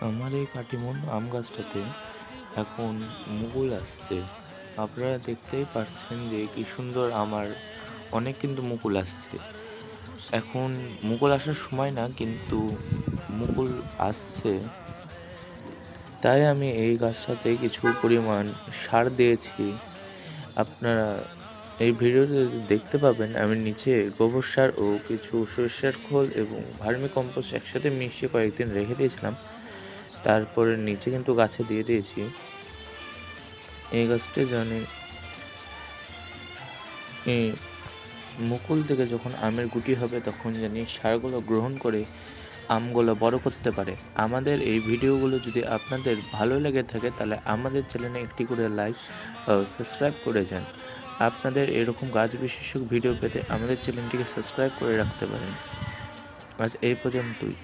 আমার এই কাটিমন আম গাছটাতে এখন মুকুল আসছে। আপনারা দেখতেই পাচ্ছেন যে কি সুন্দর আমার অনেক কিন্তু মুকুল আসছে। এখন মুকুল আসার সময় না, কিন্তু মুকুল আসছে। তাই আমি এই গাছটাতে কিছু পরিমাণ সার দিয়েছি। আপনারা এই ভিডিওতে দেখতে পাবেন আমি নিচে গোবর সার ও কিছু সরিষার খোল এবং ভার্মি কম্পোস্ট একসাথে মিশিয়ে কয়েকদিন রেখে দিয়েছিলাম। তারপরে নিচে কিন্তু গাছে দিয়ে দিয়েছি। এই গাছটি জানি এই মুকুল থেকে যখন আমের গুটি হবে তখন জানি সারগুলো গ্রহণ করে আমগুলো বড় করতে পারে। আমাদের এই ভিডিওগুলো যদি আপনাদের ভালো লেগে থাকে তাহলে আমাদের চ্যানেলে একটি করে লাইক ও সাবস্ক্রাইব করে যান। আপনাদের এরকম গাছ বিশেষক ভিডিও পেতে আমাদের চ্যানেলটিকে সাবস্ক্রাইব করে রাখতে পারেন। আজ এই পর্যন্তই।